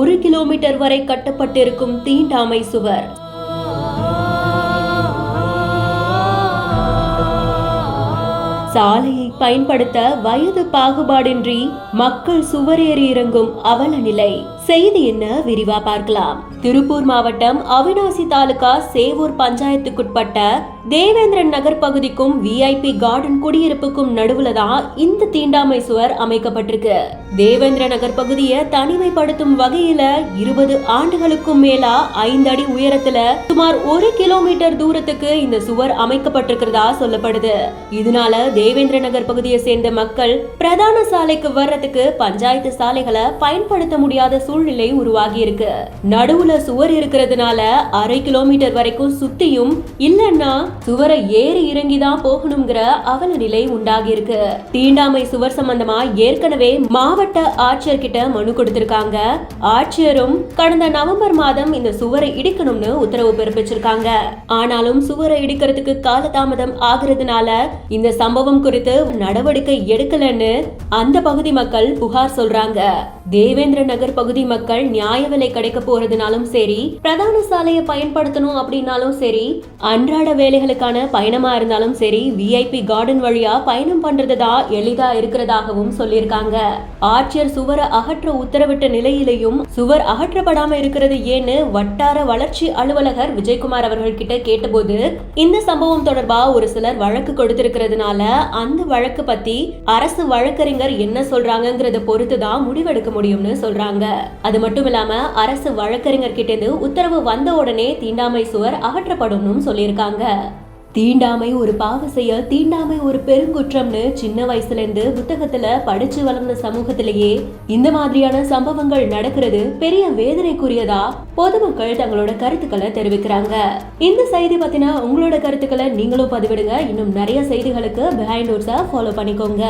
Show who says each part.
Speaker 1: 1 kilometre வரை கட்டப்பட்டிருக்கும் தீண்டாமை சுவர். சாலையை பயன்படுத்த வயது பாகுபாடின்றி மக்கள் சுவரேறி இறங்கும் அவல நிலை. செய்தி என்ன விரிவா பார்க்கலாம். திருப்பூர் மாவட்டம் அவிநாசி தாலுகா சேவூர் பஞ்சாயத்துக்குட்பட்ட தேவேந்திரன் நகர் பகுதிக்கும் விஐபி கார்டன் குடியிருப்புக்கும் நடுவுல தான் இந்த தீண்டாமை சுவர் அமைக்கப்பட்டிருக்கு. தேவேந்திர நகர் பகுதியை தனிமைப்படுத்தும் வகையில 20 ஆண்டுகளுக்கும் மேலா 5 அடி உயரத்துல சுமார் 1 கிலோமீட்டர் தூரத்துக்கு இந்த சுவர் அமைக்கப்பட்டிருக்கிறதா சொல்லப்படுது. இதனால தேவேந்திர நகர் பகுதியை சேர்ந்த மக்கள் பிரதான சாலைக்கு வர்றதுக்கு பஞ்சாயத்து சாலைகளை பயன்படுத்த முடியாத சூழ்நிலை உருவாகி இருக்கு. நடுவுல சுவர் இருக்கிறதுனால 1/2 கிலோமீட்டர் வரைக்கும் சுத்தியும் இல்லன்னா சுவரை ஏறி இறங்கிதான் போகணுங்கிற அவல நிலை உண்டாகி இருக்கு. தீண்டாமை சுவர் சம்பந்தமா ஏற்கனவே மாவட்ட ஆட்சியர் கிட்ட மனு கொடுத்திருக்காங்க. ஆட்சியரும் கடந்த நவம்பர் மாதம் இந்த சுவரை இடிக்கணும்னு உத்தரவு பிறப்பிச்சிருக்காங்க. ஆனாலும் சுவரை இடிக்கிறதுக்கு காலதாமதம் ஆகுறதுனால இந்த சம்பவம் குறித்து நடவடிக்கை எடுக்கலன்னு அந்த பகுதி மக்கள் புகார் சொல்றாங்க. தேவேந்திர நகர் பகுதி மக்கள் நியாய விலை கிடைக்க போறதுனாலும் சரி, பிரதான சாலையை பயன்படுத்தணும் அப்படின்னாலும் சரி, அன்றாட வேலைகளுக்கான பயணமா இருந்தாலும் சரி, விஐபி கார்டன் வழியா பயணம் பண்றதுதான் எளிதா இருக்கிறதாகவும் சொல்லியிருக்காங்க. ஆட்சியர் சுவரை அகற்ற உத்தரவிட்ட நிலையிலையும் சுவர் அகற்றப்படாம இருக்கிறது ஏன்னு வட்டார வளர்ச்சி அலுவலகர் விஜயகுமார் அவர்கள் கிட்ட கேட்டபோது இந்த சம்பவம் தொடர்பா ஒரு சிலர் வழக்கு கொடுத்திருக்கிறதுனால அந்த வழக்கு பத்தி அரசு வழக்கறிஞர் என்ன சொல்றாங்கிறத பொறுத்துதான் முடிவெடுக்க முடியும்னு சொல்றாங்க. அது மட்டும் இல்லாம அரசு வழக்கறிஞர் கிட்ட இருந்து உத்தரவு வந்த உடனே தீண்டாமை சுவர் அகற்றப்படும் சொல்லியிருக்காங்க. தீண்டாமை ஒரு பாவ செயல், தீண்டாமை ஒரு பெருங்குற்றம்னு சின்ன வயசுல இருந்து புத்தகத்துல படிச்சு வளர்ந்த சமூகத்திலேயே இந்த மாதிரியான சம்பவங்கள் நடக்கிறது பெரிய வேதனைக்குரியதா பொதுமக்கள் தங்களோட கருத்துக்களை தெரிவிக்கிறாங்க. இந்த செய்தி பத்தின உங்களோட கருத்துக்களை நீங்களும் பதிவிடுங்க. இன்னும் நிறைய செய்திகளுக்கு பிஹைண்ட் ஃபாலோ பண்ணிக்கோங்க.